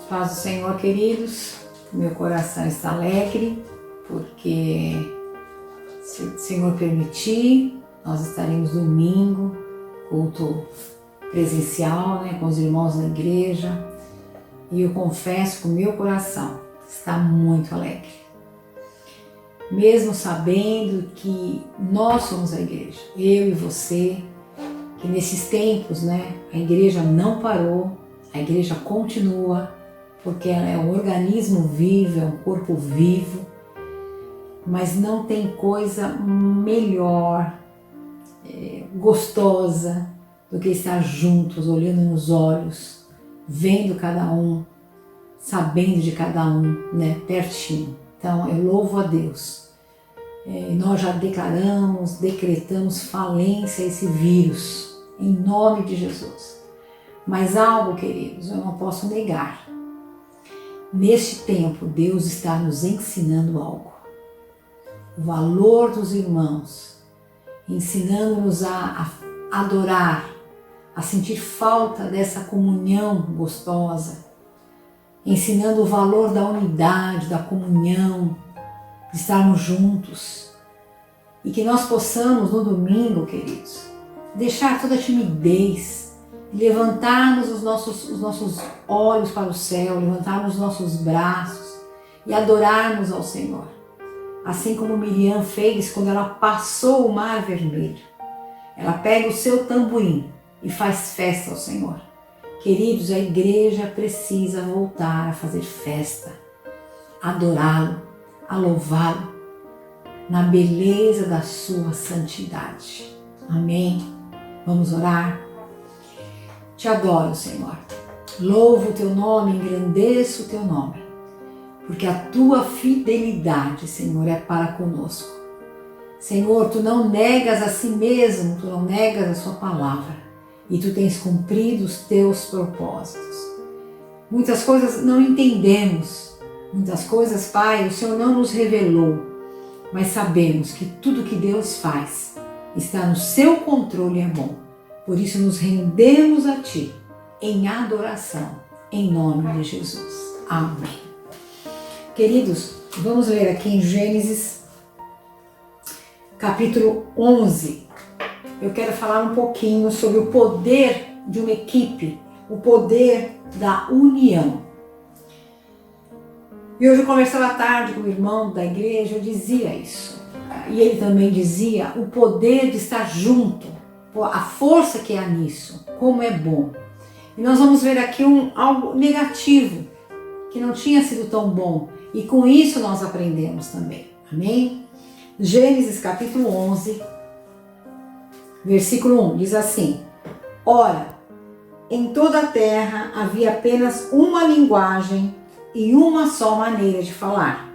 Paz do Senhor, queridos. Meu coração está alegre, porque, se o Senhor permitir, nós estaremos domingo, culto presencial, com os irmãos da igreja. E eu confesso que o meu coração está muito alegre. Mesmo sabendo que nós somos a igreja, eu e você, que nesses tempos, a igreja não parou, a igreja continua, porque ela é um organismo vivo, é um corpo vivo, mas não tem coisa melhor, gostosa, do que estar juntos, olhando nos olhos, vendo cada um, sabendo de cada um, pertinho. Então eu louvo a Deus. Nós já decretamos falência a esse vírus, em nome de Jesus. Mas algo, queridos, eu não posso negar. Neste tempo, Deus está nos ensinando algo. O valor dos irmãos, ensinando-nos a adorar, a sentir falta dessa comunhão gostosa, ensinando o valor da unidade, da comunhão, de estarmos juntos. E que nós possamos, no domingo, queridos, deixar toda a timidez, levantarmos os nossos olhos para o céu, levantarmos os nossos braços e adorarmos ao Senhor. Assim como Miriam fez quando ela passou o Mar Vermelho. Ela pega o seu tamborim e faz festa ao Senhor. Queridos, a igreja precisa voltar a fazer festa, a adorá-lo, a louvá-lo, na beleza da sua santidade. Amém? Vamos orar? Te adoro, Senhor. Louvo o teu nome, engrandeço o teu nome, porque a tua fidelidade, Senhor, é para conosco. Senhor, tu não negas a si mesmo, tu não negas a sua palavra, e tu tens cumprido os teus propósitos. Muitas coisas não entendemos, muitas coisas, Pai, o Senhor não nos revelou, mas sabemos que tudo que Deus faz está no seu controle e é bom. Por isso nos rendemos a Ti em adoração, em nome de Jesus. Amém. Queridos, vamos ler aqui em Gênesis, capítulo 11. Eu quero falar um pouquinho sobre o poder de uma equipe, o poder da união. E hoje eu conversava à tarde com o irmão da igreja, eu dizia isso. E ele também dizia o poder de estar junto, a força que há nisso, como é bom. E nós vamos ver aqui algo negativo, que não tinha sido tão bom. E com isso nós aprendemos também. Amém? Gênesis capítulo 11, versículo 1, diz assim: Ora, em toda a terra havia apenas uma linguagem e uma só maneira de falar.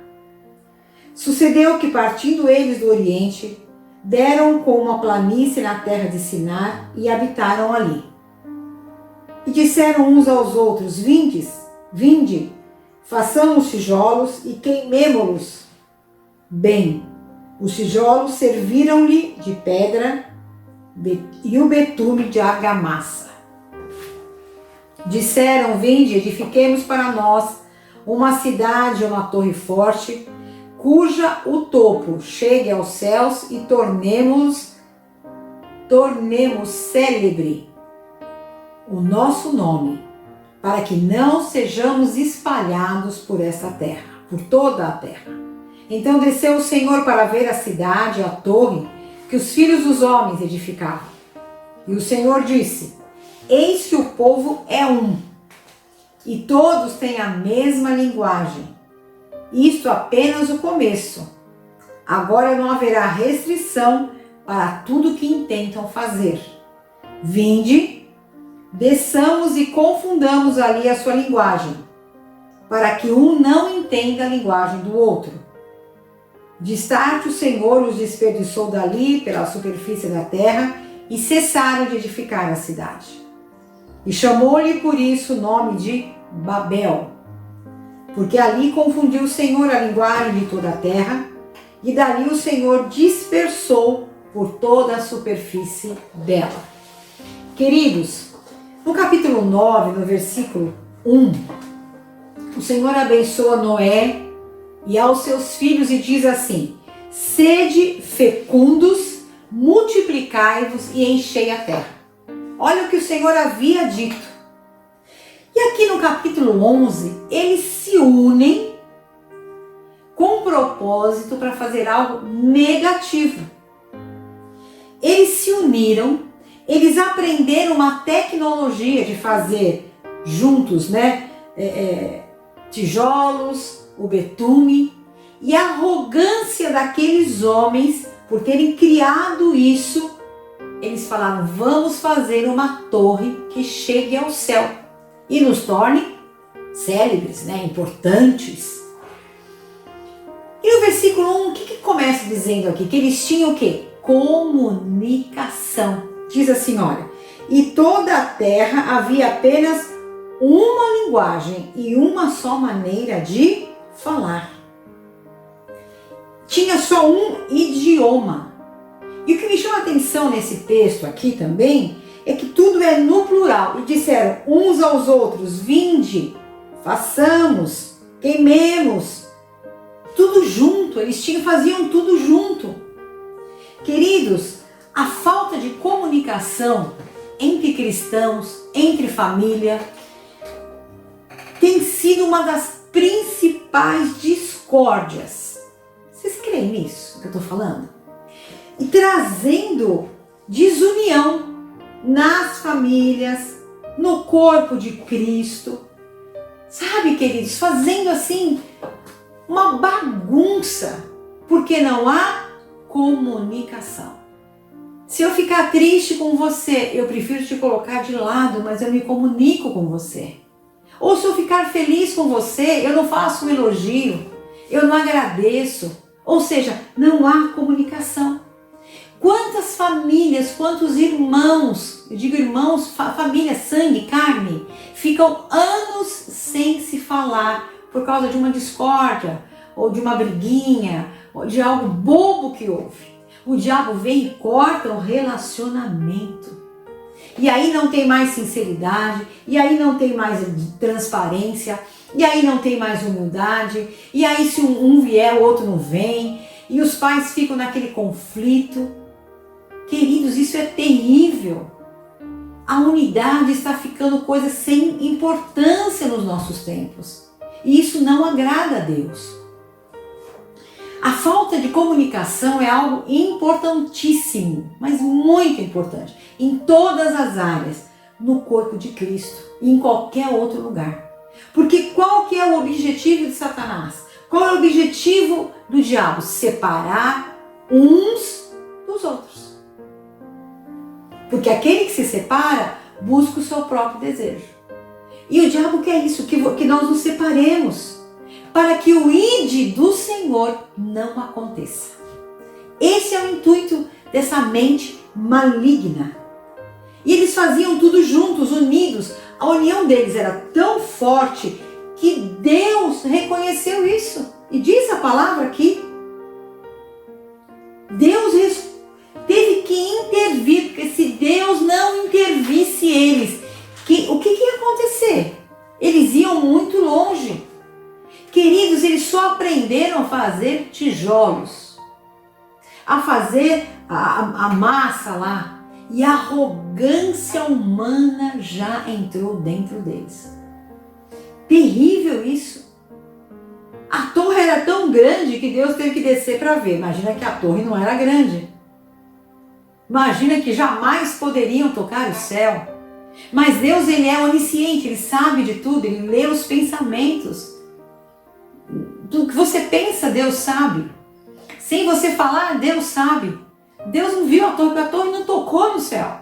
Sucedeu que, partindo eles do Oriente, deram com uma planície na terra de Sinar e habitaram ali. E disseram uns aos outros: Vinde, façamos tijolos e queimemo-los. Bem, os tijolos serviram-lhe de pedra e o betume de argamassa. Disseram: Vinde, edifiquemos para nós uma cidade, uma torre forte, cuja o topo chegue aos céus, e tornemos célebre o nosso nome, para que não sejamos espalhados por essa terra, por toda a terra. Então desceu o Senhor para ver a cidade, a torre, que os filhos dos homens edificavam. E o Senhor disse: Eis que o povo é um, e todos têm a mesma linguagem. Isto apenas o começo. Agora não haverá restrição para tudo que intentam fazer. Vinde, desçamos e confundamos ali a sua linguagem, para que um não entenda a linguagem do outro. Destarte o Senhor os desperdiçou dali pela superfície da terra, e cessaram de edificar a cidade. E chamou-lhe por isso o nome de Babel, porque ali confundiu o Senhor a linguagem de toda a terra, e dali o Senhor dispersou por toda a superfície dela. Queridos, no capítulo 9, no versículo 1, o Senhor abençoa Noé e aos seus filhos e diz assim: sede fecundos, multiplicai-vos e enchei a terra. Olha o que o Senhor havia dito. E aqui no capítulo 11, eles se unem com um propósito para fazer algo negativo. Eles se uniram, eles aprenderam uma tecnologia de fazer juntos, tijolos, o betume, e a arrogância daqueles homens por terem criado isso, eles falaram: vamos fazer uma torre que chegue ao céu e nos torne célebres, importantes. E no versículo 1, o que começa dizendo aqui? Que eles tinham o quê? Comunicação. Diz assim, olha: e toda a terra havia apenas uma linguagem e uma só maneira de falar. Tinha só um idioma. E o que me chama a atenção nesse texto aqui também é que tudo é no plural. E disseram uns aos outros: vinde, façamos, queimemos. Tudo junto, eles faziam tudo junto. Queridos, a falta de comunicação entre cristãos, entre família, tem sido uma das principais discórdias. Vocês creem nisso que eu estou falando? E trazendo desunião nas famílias, no corpo de Cristo. Sabe, queridos, fazendo assim uma bagunça, porque não há comunicação. Se eu ficar triste com você, eu prefiro te colocar de lado, mas eu me comunico com você. Ou se eu ficar feliz com você, eu não faço um elogio, eu não agradeço. Ou seja, não há comunicação. Quantas famílias, quantos irmãos, eu digo irmãos, família, sangue, carne, ficam anos sem se falar por causa de uma discórdia, ou de uma briguinha, ou de algo bobo que houve. O diabo vem e corta o relacionamento. E aí não tem mais sinceridade, e aí não tem mais transparência, e aí não tem mais humildade, e aí se um vier, o outro não vem, e os pais ficam naquele conflito. Queridos, isso é terrível. A unidade está ficando coisa sem importância nos nossos tempos. E isso não agrada a Deus. A falta de comunicação é algo importantíssimo, mas muito importante, em todas as áreas, no corpo de Cristo e em qualquer outro lugar. Porque qual que é o objetivo de Satanás? Qual é o objetivo do diabo? Separar uns dos outros. Porque aquele que se separa busca o seu próprio desejo. E o diabo quer isso, que nós nos separemos, para que o ide do Senhor não aconteça. Esse é o intuito dessa mente maligna. E eles faziam tudo juntos, unidos. A união deles era tão forte que Deus reconheceu isso. E diz a palavra aqui, Deus teve que intervir, porque se Deus não intervisse o que ia acontecer? Eles iam muito longe. Queridos, eles só aprenderam a fazer tijolos, a fazer a massa lá, e a arrogância humana já entrou dentro deles. Terrível isso. A torre era tão grande que Deus teve que descer para ver. Imagina que a torre não era grande. Imagina que jamais poderiam tocar o céu. Mas Deus, ele é onisciente, ele sabe de tudo, ele lê os pensamentos. Do que você pensa, Deus sabe. Sem você falar, Deus sabe. Deus não viu a torre não tocou no céu.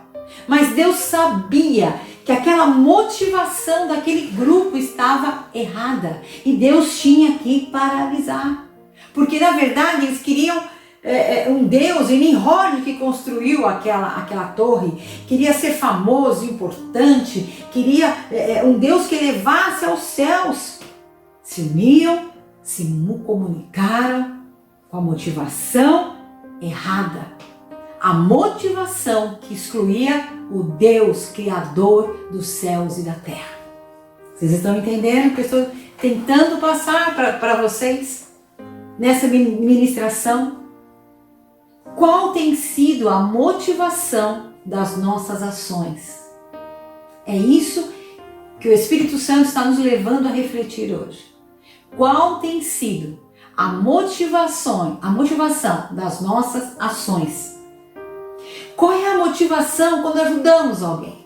Mas Deus sabia que aquela motivação daquele grupo estava errada. E Deus tinha que paralisar. Porque na verdade eles queriam um Deus, e Nimrod que construiu aquela torre, queria ser famoso, importante, queria um Deus que elevasse aos céus. Se uniam, se comunicaram com a motivação errada. A motivação que excluía o Deus Criador dos céus e da terra. Vocês estão entendendo o que eu estou tentando passar para vocês nessa ministração? Qual tem sido a motivação das nossas ações? É isso que o Espírito Santo está nos levando a refletir hoje. Qual tem sido a motivação das nossas ações? Qual é a motivação quando ajudamos alguém?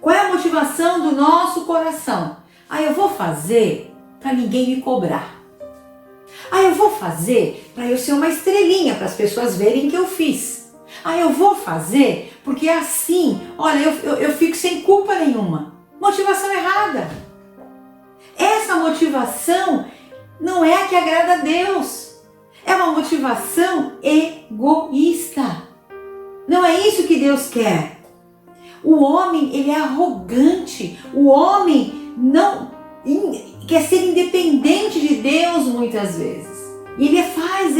Qual é a motivação do nosso coração? Eu vou fazer para ninguém me cobrar. Eu vou fazer para eu ser uma estrelinha, para as pessoas verem que eu fiz. Eu vou fazer porque assim, olha, eu fico sem culpa nenhuma. Motivação errada. Essa motivação não é a que agrada a Deus. É uma motivação egoísta. Não é isso que Deus quer. O homem, ele é arrogante. O homem não quer ser independente de Deus muitas vezes. E ele faz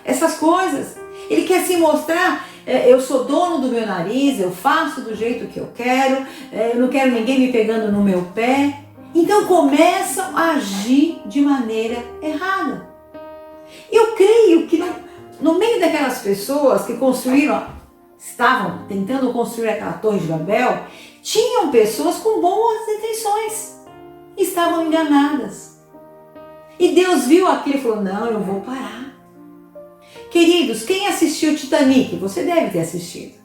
essas coisas. Ele quer se mostrar, eu sou dono do meu nariz, eu faço do jeito que eu quero, eu não quero ninguém me pegando no meu pé. Então começam a agir de maneira errada. Eu creio que no meio daquelas pessoas que estavam tentando construir aquela Torre de Babel, tinham pessoas com boas intenções. Estavam enganadas. E Deus viu aquilo e falou, não, eu vou parar. Queridos, quem assistiu Titanic? Você deve ter assistido.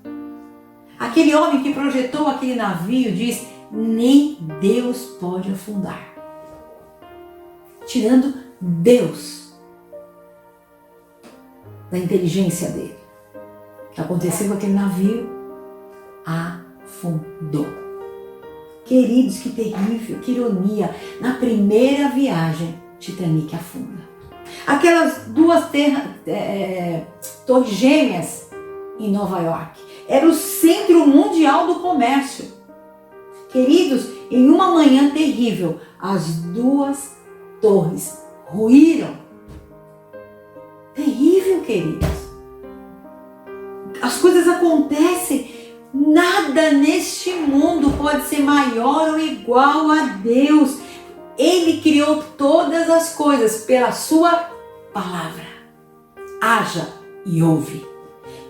Aquele homem que projetou aquele navio diz, nem Deus pode afundar. Tirando Deus da inteligência dele. O que aconteceu com aquele navio? Afundou. Queridos, que terrível, que ironia. Na primeira viagem, Titanic afunda. Aquelas duas torres gêmeas em Nova York. Era o centro mundial do comércio. Queridos, em uma manhã terrível, as duas torres ruíram. Terrível, queridos. As coisas acontecem. Nada neste mundo pode ser maior ou igual a Deus. Ele criou todas as coisas pela sua palavra. Haja e ouve.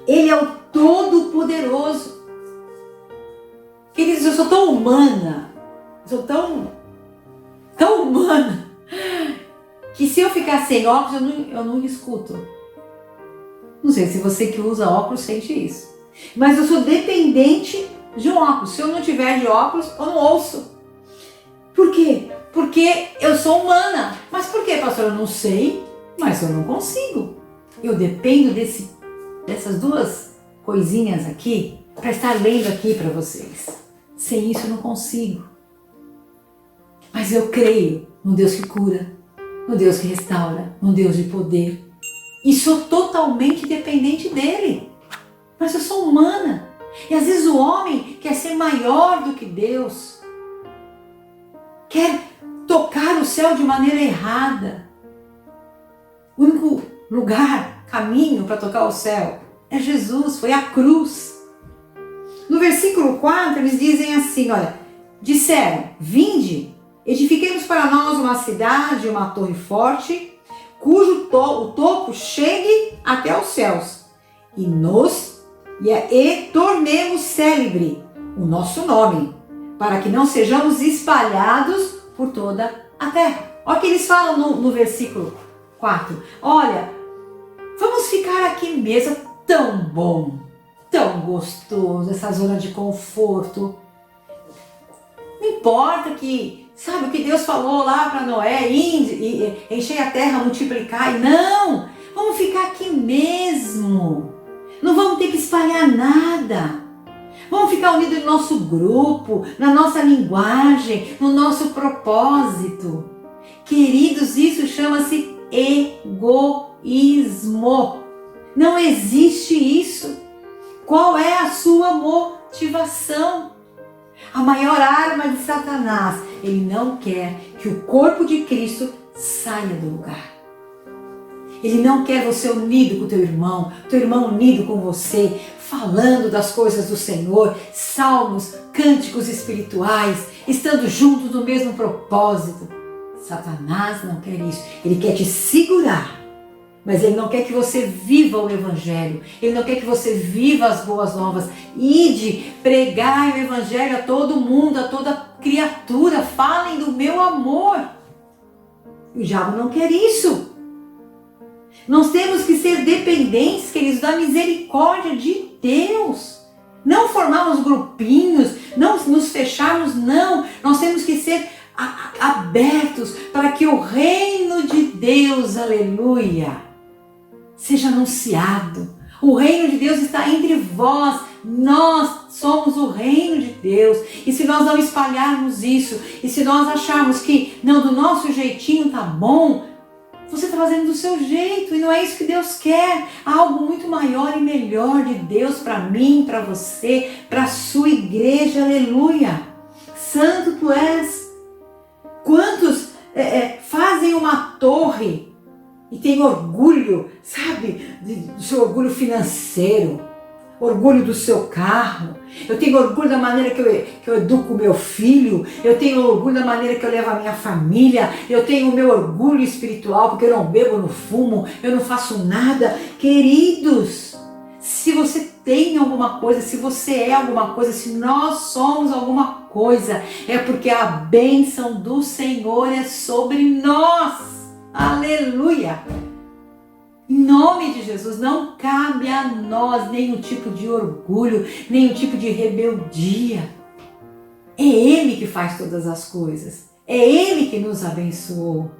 Ele é o Todo-Poderoso. Queridos, eu sou tão humana, sou tão humana, que se eu ficar sem óculos, eu não escuto. Não sei se você que usa óculos sente isso. Mas eu sou dependente de um óculos. Se eu não tiver de óculos, eu não ouço. Por quê? Porque eu sou humana. Mas por quê, pastor? Eu não sei, mas eu não consigo. Eu dependo dessas duas coisinhas aqui para estar lendo aqui para vocês. Sem isso eu não consigo. Mas eu creio no Deus que cura, no Deus que restaura, no Deus de poder. E sou totalmente dependente dele. Mas eu sou humana. E às vezes o homem quer ser maior do que Deus. Quer tocar o céu de maneira errada. O único lugar, caminho para tocar o céu é Jesus, foi a cruz. No versículo 4 eles dizem assim, olha, disseram, vinde, edifiquemos para nós uma cidade, uma torre forte, cujo o topo chegue até os céus, e tornemos célebre o nosso nome, para que não sejamos espalhados por toda a terra. Olha o que eles falam no versículo 4. Olha, vamos ficar aqui mesmo, tão bom, tão gostoso, essa zona de conforto. Não importa que, sabe o que Deus falou lá para Noé, encher a terra, multiplicar. Não, vamos ficar aqui mesmo. Não vamos ter que espalhar nada. Vamos ficar unidos no nosso grupo, na nossa linguagem, no nosso propósito. Queridos, isso chama-se egoísmo. Não existe isso. Qual é a sua motivação? A maior arma de Satanás, ele não quer que o corpo de Cristo saia do lugar. Ele não quer você unido com o teu irmão unido com você, falando das coisas do Senhor, salmos, cânticos espirituais, estando juntos no mesmo propósito. Satanás não quer isso. Ele quer te segurar, mas ele não quer que você viva o Evangelho. Ele não quer que você viva as boas novas. Ide, pregai o Evangelho a todo mundo, a toda criatura. Falem do meu amor. O diabo não quer isso. Nós temos que ser dependentes, queridos, da misericórdia de Deus. Não formarmos grupinhos, não nos fecharmos, não. Nós temos que ser abertos para que o reino de Deus, aleluia, seja anunciado. O reino de Deus está entre vós. Nós somos o reino de Deus. E se nós não espalharmos isso, e se nós acharmos que não, do nosso jeitinho tá bom, você está fazendo do seu jeito, e não é isso que Deus quer. Há algo muito maior e melhor de Deus para mim, para você, para a sua igreja, aleluia. Santo tu és. Quantos fazem uma torre e têm orgulho, sabe, do seu orgulho financeiro, orgulho do seu carro. Eu tenho orgulho da maneira que eu educo o meu filho. Eu tenho orgulho da maneira que eu levo a minha família. Eu tenho o meu orgulho espiritual porque eu não bebo, não fumo, eu não faço nada. Queridos, se você tem alguma coisa, se você é alguma coisa, se nós somos alguma coisa, é porque a bênção do Senhor é sobre nós. Aleluia! Em nome de Jesus, não cabe a nós nenhum tipo de orgulho, nenhum tipo de rebeldia. É Ele que faz todas as coisas. É Ele que nos abençoou.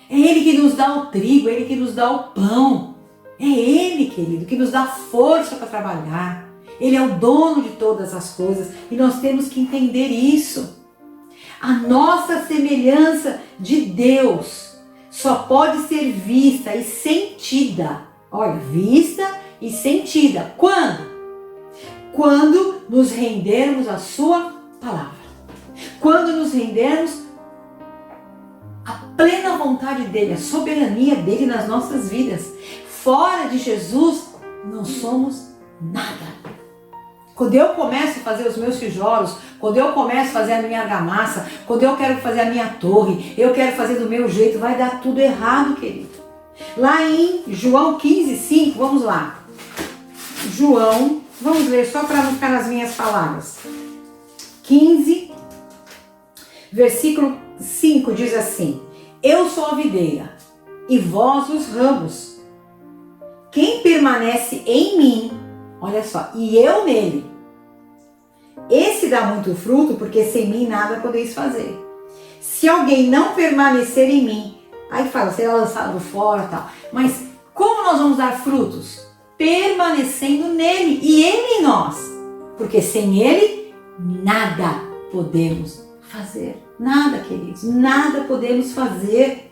É Ele que nos dá o trigo, é Ele que nos dá o pão. É Ele, querido, que nos dá força para trabalhar. Ele é o dono de todas as coisas e nós temos que entender isso. A nossa semelhança de Deus só pode ser vista e sentida. Olha, vista e sentida. Quando? Quando nos rendermos à sua palavra. Quando nos rendermos à plena vontade dele, à soberania dele nas nossas vidas. Fora de Jesus, não somos nada. Quando eu começo a fazer os meus tijolos, quando eu começo a fazer a minha argamassa, quando eu quero fazer a minha torre, eu quero fazer do meu jeito, vai dar tudo errado, querido. Lá em João 15:5, vamos lá. João, vamos ler só para não ficar nas minhas palavras. 15, versículo 5 diz assim: Eu sou a videira e vós os ramos. Quem permanece em mim, olha só, e eu nele, esse dá muito fruto, porque sem mim nada podeis fazer. Se alguém não permanecer em mim, aí fala, será lançado fora e tal. Mas como nós vamos dar frutos? Permanecendo nele e ele em nós. Porque sem ele, nada podemos fazer. Nada, queridos, nada podemos fazer.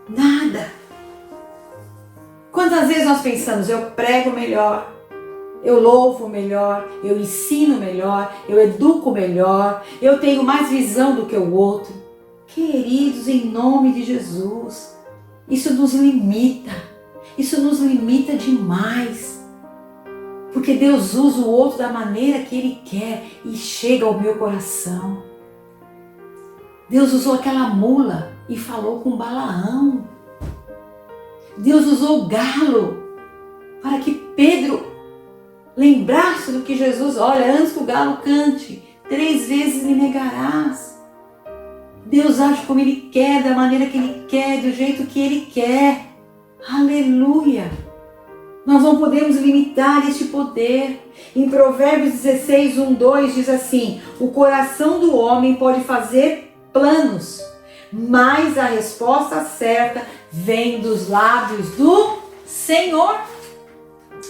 Nada. Quantas vezes nós pensamos, eu prego melhor, eu louvo melhor, eu ensino melhor, eu educo melhor, eu tenho mais visão do que o outro. Queridos, em nome de Jesus, isso nos limita demais. Porque Deus usa o outro da maneira que Ele quer e chega ao meu coração. Deus usou aquela mula e falou com Balaão. Deus usou o galo para que Pedro lembrasse do que Jesus, olha, antes que o galo cante, 3 vezes me negarás. Deus age como Ele quer, da maneira que Ele quer, do jeito que Ele quer. Aleluia! Nós não podemos limitar este poder. Em Provérbios 16, 1, 2 diz assim: o coração do homem pode fazer planos, mas a resposta certa vem dos lábios do Senhor.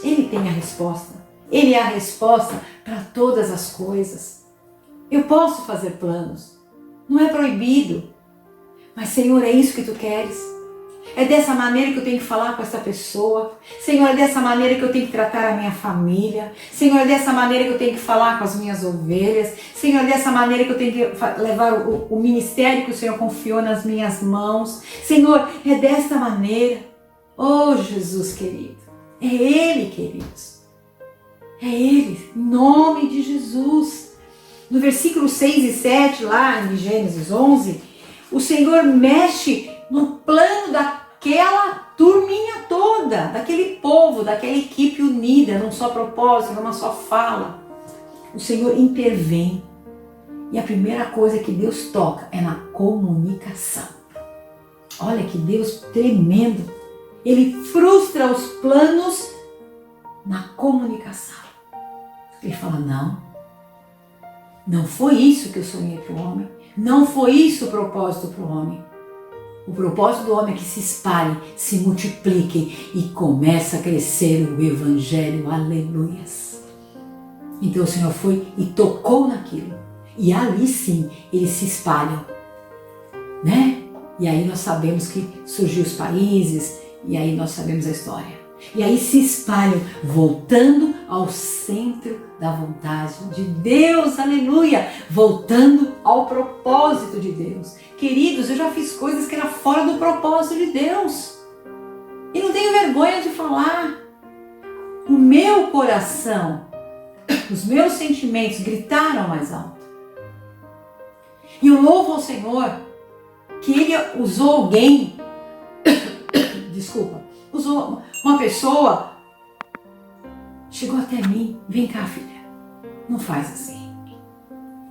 Ele tem a resposta. Ele é a resposta para todas as coisas. Eu posso fazer planos. Não é proibido. Mas, Senhor, é isso que Tu queres. É dessa maneira que eu tenho que falar com essa pessoa. Senhor, é dessa maneira que eu tenho que tratar a minha família. Senhor, é dessa maneira que eu tenho que falar com as minhas ovelhas. Senhor, é dessa maneira que eu tenho que levar o ministério que o Senhor confiou nas minhas mãos. Senhor, é dessa maneira. Oh, Jesus querido. É Ele, queridos. É Ele, em nome de Jesus. No versículo 6 e 7, lá em Gênesis 11, o Senhor mexe no plano daquela turminha toda, daquele povo, daquela equipe unida, num só propósito, numa só fala. O Senhor intervém. E a primeira coisa que Deus toca é na comunicação. Olha que Deus tremendo. Ele frustra os planos na comunicação. Ele fala, não foi isso que eu sonhei para o homem. Não foi isso o propósito para o homem. O propósito do homem é que se espalhe, se multiplique e comece a crescer o Evangelho. Aleluias. Então o Senhor foi e tocou naquilo. E ali sim, eles se espalham. Né? E aí nós sabemos que surgiu os países, e aí nós sabemos a história. E aí se espalham, voltando ao centro da vontade de Deus, aleluia, voltando ao propósito de Deus. Queridos, eu já fiz coisas que eram fora do propósito de Deus. E não tenho vergonha de falar. O meu coração, os meus sentimentos gritaram mais alto. E eu louvo ao Senhor que Ele usou alguém, usou uma pessoa, chegou até mim, vem cá filha, não faz assim.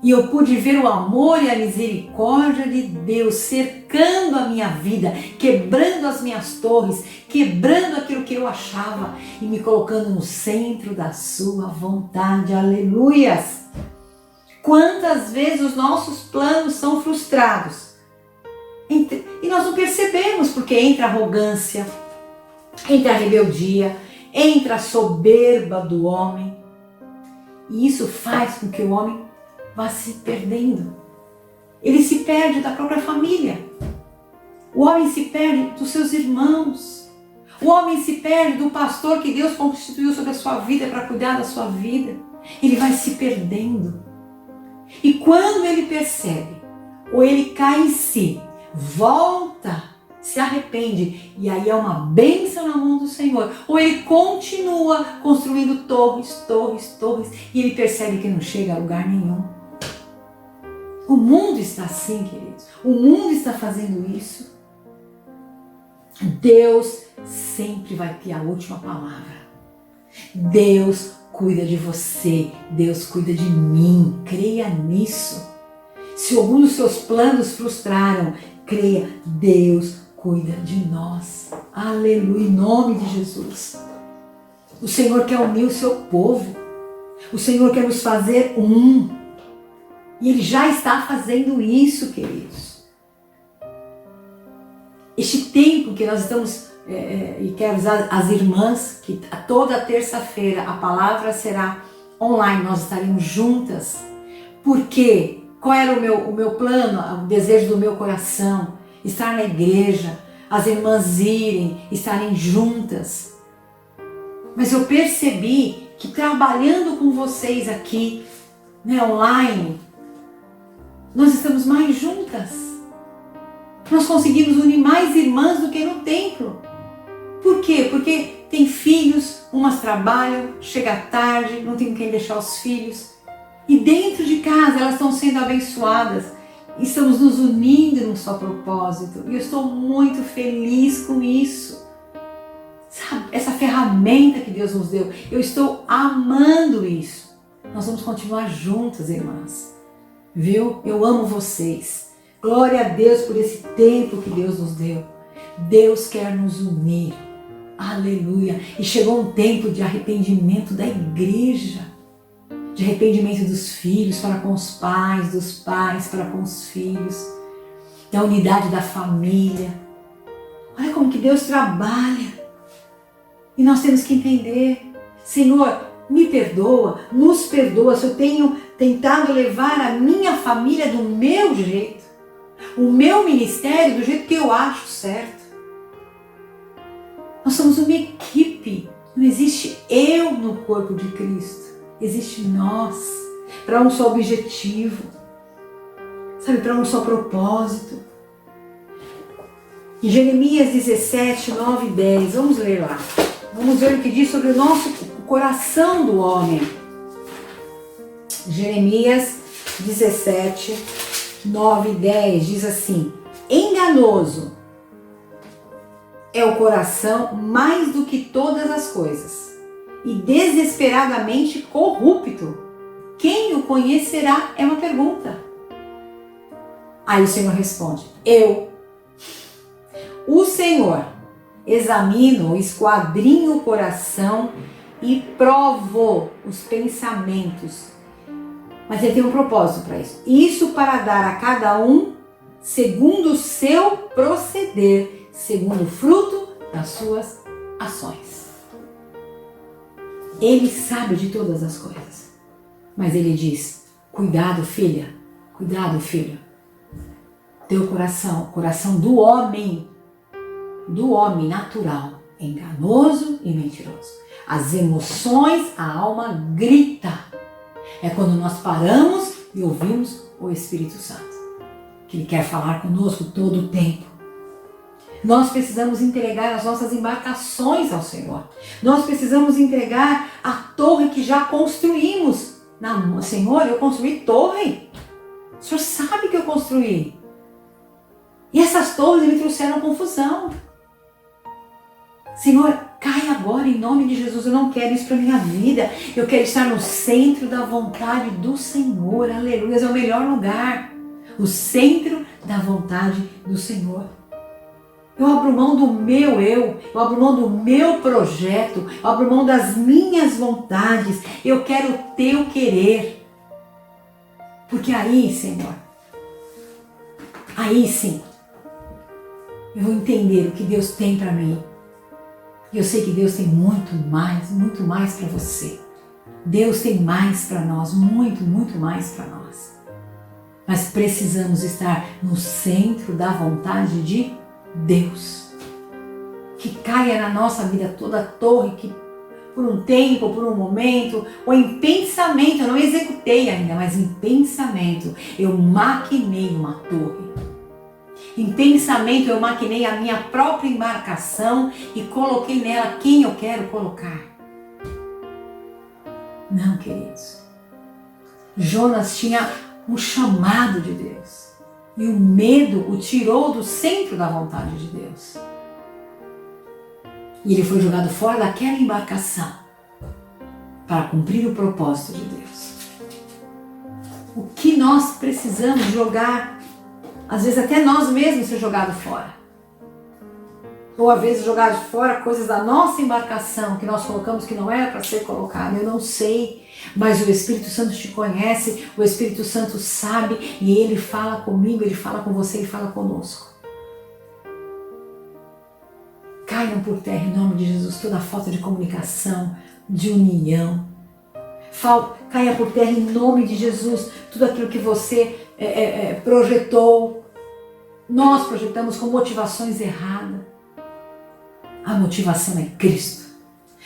E eu pude ver o amor e a misericórdia de Deus cercando a minha vida, quebrando as minhas torres, quebrando aquilo que eu achava e me colocando no centro da sua vontade, aleluias. Quantas vezes os nossos planos são frustrados e nós não percebemos, porque entra a arrogância, entra a rebeldia, entra a soberba do homem. E isso faz com que o homem vá se perdendo. Ele se perde da própria família. O homem se perde dos seus irmãos. O homem se perde do pastor que Deus constituiu sobre a sua vida para cuidar da sua vida. Ele vai se perdendo. E quando ele percebe, ou ele cai em si, volta, se arrepende, e aí é uma bênção na mão do Senhor, ou ele continua construindo torres, e ele percebe que não chega a lugar nenhum. O mundo está assim, queridos. O mundo está fazendo isso. Deus sempre vai ter a última palavra. Deus cuida de você. Deus cuida de mim. Creia nisso. Se algum dos seus planos frustraram, creia, Deus cuida de nós. Aleluia, em nome de Jesus. O Senhor quer unir o seu povo. O Senhor quer nos fazer um. E Ele já está fazendo isso, queridos. Este tempo que nós estamos, e quero avisar as irmãs, que toda terça-feira a palavra será online, nós estaremos juntas. Por quê? Qual era o meu plano, o desejo do meu coração? Estar na igreja, as irmãs irem, estarem juntas. Mas eu percebi que trabalhando com vocês aqui, né, online, nós estamos mais juntas. Nós conseguimos unir mais irmãs do que no templo. Por quê? Porque tem filhos, umas trabalham, chega tarde, não tem quem deixar os filhos. E dentro de casa elas estão sendo abençoadas. Estamos nos unindo num só propósito. E eu estou muito feliz com isso. Sabe, essa ferramenta que Deus nos deu. Eu estou amando isso. Nós vamos continuar juntas, irmãs. Viu? Eu amo vocês. Glória a Deus por esse tempo que Deus nos deu. Deus quer nos unir. Aleluia. E chegou um tempo de arrependimento da igreja. De arrependimento dos filhos para com os pais, dos pais para com os filhos. Da unidade da família. Olha como que Deus trabalha. E nós temos que entender. Senhor, me perdoa, nos perdoa se eu tenho tentado levar a minha família do meu jeito, o meu ministério do jeito que eu acho certo. Nós somos uma equipe, não existe eu no corpo de Cristo, existe nós, para um só objetivo, sabe, para um só propósito. Em Jeremias 17, 9 e 10, vamos ler lá. Vamos ver o que diz sobre o coração do homem. Jeremias 17, 9 e 10 diz assim: enganoso é o coração mais do que todas as coisas, e desesperadamente corrupto. Quem o conhecerá? É uma pergunta. Aí o Senhor responde: eu, o Senhor, examino, esquadrinho o coração e provo os pensamentos. Mas ele tem um propósito para isso. Isso para dar a cada um segundo o seu proceder, segundo o fruto das suas ações. Ele sabe de todas as coisas. Mas ele diz: cuidado, filha, cuidado, filho. Teu coração, o coração do homem natural, é enganoso e mentiroso. As emoções, a alma grita. É quando nós paramos e ouvimos o Espírito Santo, que Ele quer falar conosco todo o tempo. Nós precisamos entregar as nossas embarcações ao Senhor. Nós precisamos entregar a torre que já construímos. Não, Senhor, eu construí torre. O Senhor sabe que eu construí. E essas torres me trouxeram confusão. Senhor, cai agora em nome de Jesus. Eu não quero isso para minha vida. Eu quero estar no centro da vontade do Senhor. Aleluia, é o melhor lugar. O centro da vontade do Senhor. Eu abro mão do meu eu abro mão do meu projeto, eu abro mão das minhas vontades. Eu quero o teu querer. Porque aí, Senhor, aí sim, eu vou entender o que Deus tem para mim. E eu sei que Deus tem muito mais para você. Deus tem mais para nós, muito mais para nós. Mas precisamos estar no centro da vontade de Deus. Que caia na nossa vida toda a torre que por um tempo, por um momento, ou em pensamento, eu não executei ainda, mas em pensamento eu maquinei uma torre. Em pensamento eu maquinei a minha própria embarcação e coloquei nela quem eu quero colocar. Não, queridos. Jonas tinha um chamado de Deus. E o medo o tirou do centro da vontade de Deus. E ele foi jogado fora daquela embarcação para cumprir o propósito de Deus. O que nós precisamos jogar, às vezes até nós mesmos ser jogado fora. Ou às vezes jogar fora coisas da nossa embarcação que nós colocamos que não era para ser colocado. Eu não sei, mas o Espírito Santo te conhece, o Espírito Santo sabe e Ele fala comigo, Ele fala com você, Ele fala conosco. Caiam por terra em nome de Jesus toda a falta de comunicação, de união. Caia por terra em nome de Jesus tudo aquilo que você projetou. Nós projetamos com motivações erradas. A motivação é Cristo.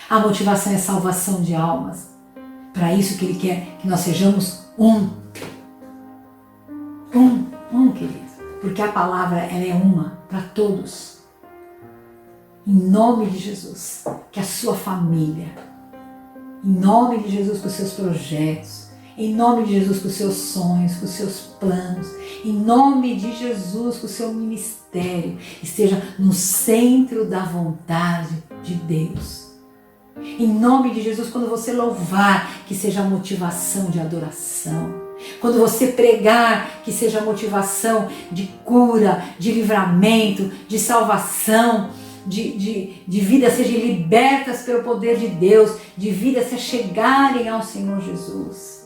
A motivação é salvação de almas. Para isso que Ele quer que nós sejamos um, querido. Porque a palavra ela é uma para todos. Em nome de Jesus, que a sua família, em nome de Jesus com os seus projetos, em nome de Jesus com os seus sonhos, com os seus planos, em nome de Jesus com o seu ministério, esteja no centro da vontade de Deus. Em nome de Jesus, quando você louvar, que seja motivação de adoração. Quando você pregar, que seja motivação de cura, de livramento, de salvação, de vidas sejam libertas pelo poder de Deus, de vidas se chegarem ao Senhor Jesus.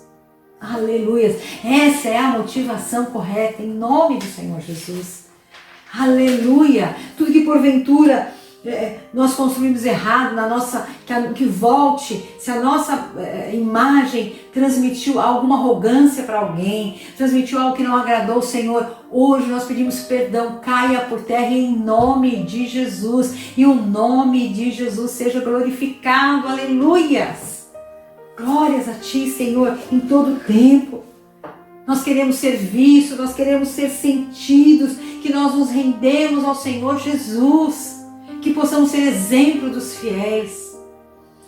Aleluia! Essa é a motivação correta, em nome do Senhor Jesus. Aleluia! Tudo que porventura nós construímos errado, que volte, se a nossa imagem transmitiu alguma arrogância para alguém, transmitiu algo que não agradou o Senhor, hoje nós pedimos perdão, caia por terra em nome de Jesus, e o nome de Jesus seja glorificado, aleluias! Glórias a Ti, Senhor, em todo o tempo. Nós queremos ser vistos, nós queremos ser sentidos, que nós nos rendemos ao Senhor Jesus, que possamos ser exemplo dos fiéis.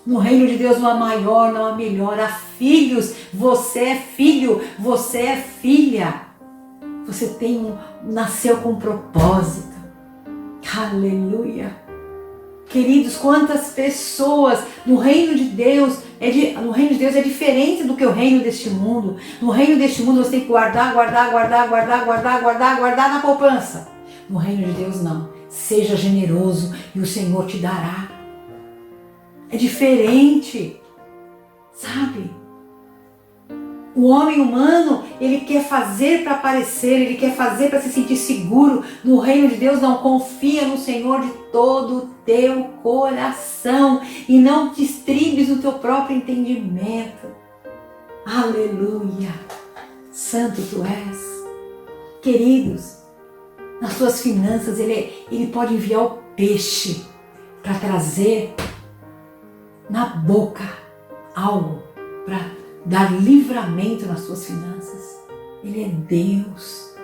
No reino de Deus não há maior, não há melhor. Há filhos, você é filho, você é filha. Você nasceu com um propósito. Aleluia. Queridos, quantas pessoas no reino de Deus é diferente do que o reino deste mundo. No reino deste mundo você tem que guardar na poupança. No reino de Deus não. Seja generoso e o Senhor te dará. É diferente, sabe? O homem humano, ele quer fazer para aparecer, ele quer fazer para se sentir seguro. No reino de Deus, não, confia no Senhor de todo o teu coração e não te estribes no teu próprio entendimento. Aleluia! Santo tu és. Queridos, nas tuas finanças, ele pode enviar o peixe para trazer na boca algo para dar livramento nas suas finanças. Ele é Deus.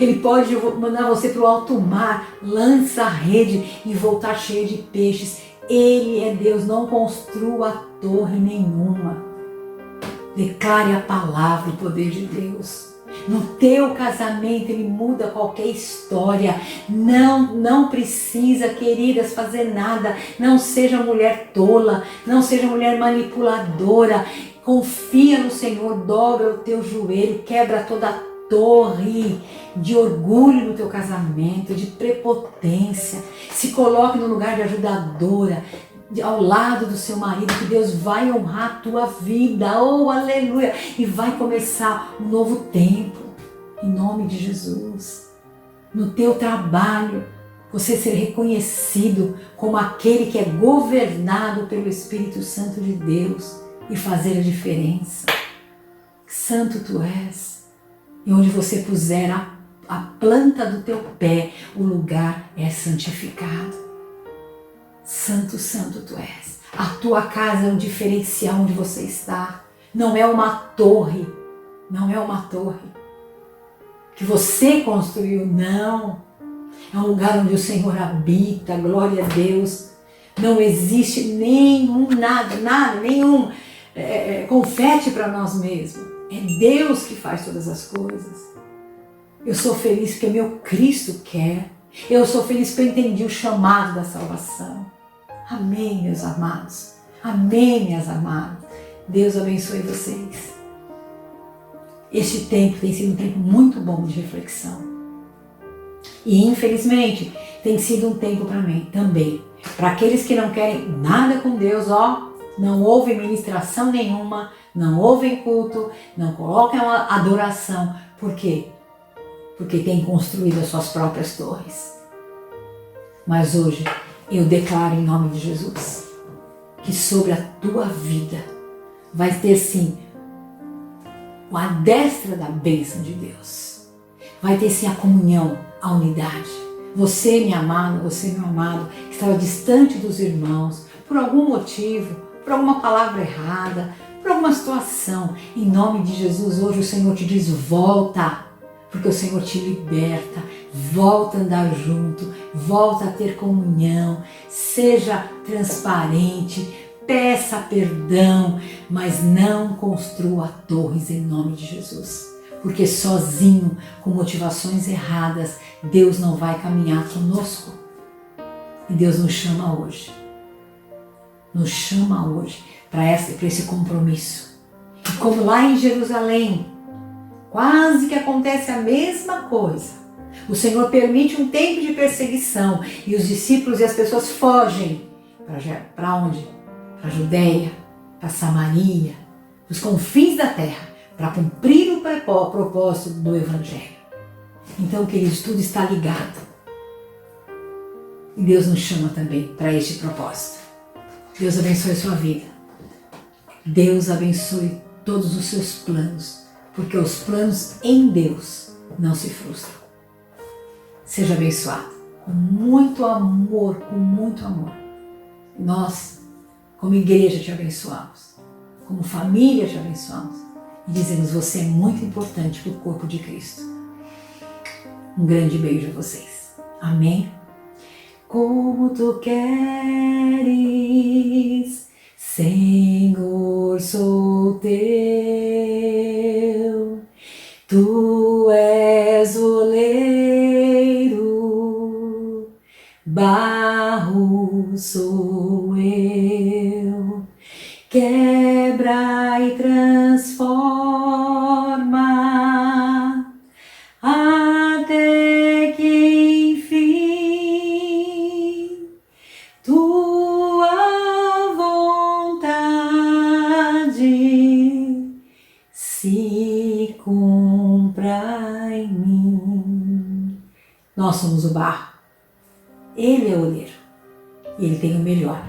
Ele pode mandar você para o alto mar, lança a rede e voltar cheio de peixes. Ele é Deus, não construa torre nenhuma. Declare a palavra, o poder de Deus. No teu casamento ele muda qualquer história. Não precisa, queridas, fazer nada. Não seja mulher tola, não seja mulher manipuladora. Confia no Senhor, dobra o teu joelho, quebra toda a torre de orgulho no teu casamento, de prepotência. Se coloque no lugar de ajudadora, ao lado do seu marido, que Deus vai honrar a tua vida, oh aleluia, e vai começar um novo tempo, em nome de Jesus. No teu trabalho, você ser reconhecido como aquele que é governado pelo Espírito Santo de Deus e fazer a diferença. Santo tu és, e onde você puser a planta do teu pé, o lugar é santificado. Santo, santo tu és. A tua casa é um diferencial onde você está. Não é uma torre. Não é uma torre que você construiu, não. É um lugar onde o Senhor habita, glória a Deus. Não existe nenhum confete para nós mesmos. É Deus que faz todas as coisas. Eu sou feliz porque meu Cristo quer. Eu sou feliz porque eu entendi o chamado da salvação. Amém, meus amados. Amém, minhas amadas. Deus abençoe vocês. Este tempo tem sido um tempo muito bom de reflexão. E infelizmente tem sido um tempo para mim também. Para aqueles que não querem nada com Deus, não ouvem ministração nenhuma, não ouvem culto, não colocam uma adoração. Por quê? Porque têm construído as suas próprias torres. Mas hoje eu declaro em nome de Jesus que sobre a tua vida vai ter sim a destra da bênção de Deus. Vai ter sim a comunhão, a unidade. Você, minha amada, você, meu amado, que estava distante dos irmãos por algum motivo, por alguma palavra errada, por alguma situação, em nome de Jesus, hoje o Senhor te diz: volta, porque o Senhor te liberta, volta a andar junto, volta a ter comunhão, seja transparente, peça perdão, mas não construa torres em nome de Jesus. Porque sozinho, com motivações erradas, Deus não vai caminhar conosco. E Deus nos chama hoje. Nos chama hoje para esse compromisso. E como lá em Jerusalém, quase que acontece a mesma coisa. O Senhor permite um tempo de perseguição e os discípulos e as pessoas fogem. Para onde? Para a Judeia, para Samaria, os confins da terra, para cumprir o propósito do Evangelho. Então, queridos, tudo está ligado. E Deus nos chama também para este propósito. Deus abençoe a sua vida. Deus abençoe todos os seus planos, porque os planos em Deus não se frustram. Seja abençoado com muito amor, com muito amor. Nós, como igreja, te abençoamos, como família te abençoamos e dizemos: você é muito importante para o corpo de Cristo. Um grande beijo a vocês. Amém? Como tu queres, Senhor, sou teu. Tu és oleiro, barro sou eu. Quebra e transforma até que enfim tua vontade se cumpra em mim. Nós somos o barro, Ele é o oleiro e Ele tem o melhor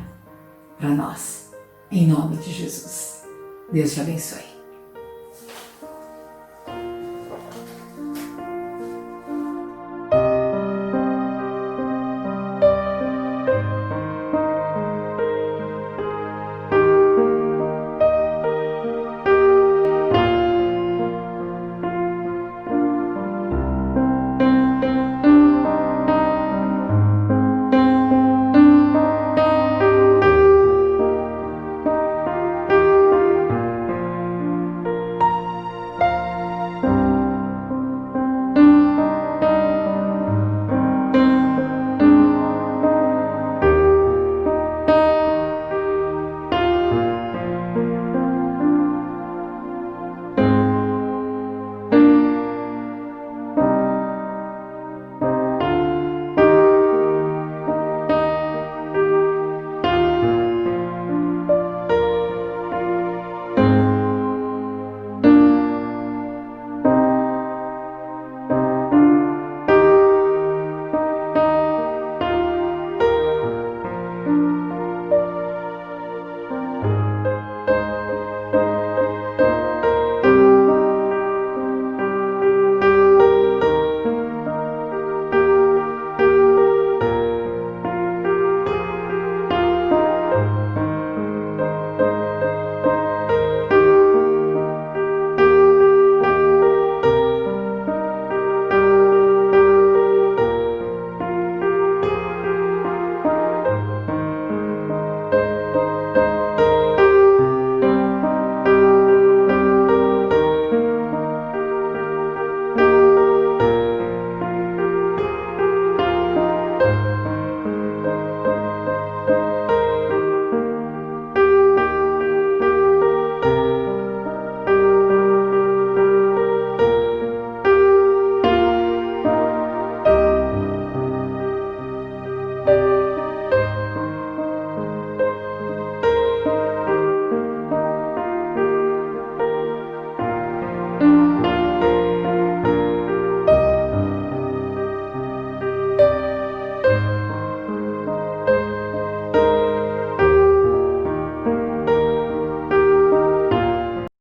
para nós. Em nome de Jesus. Deus te abençoe.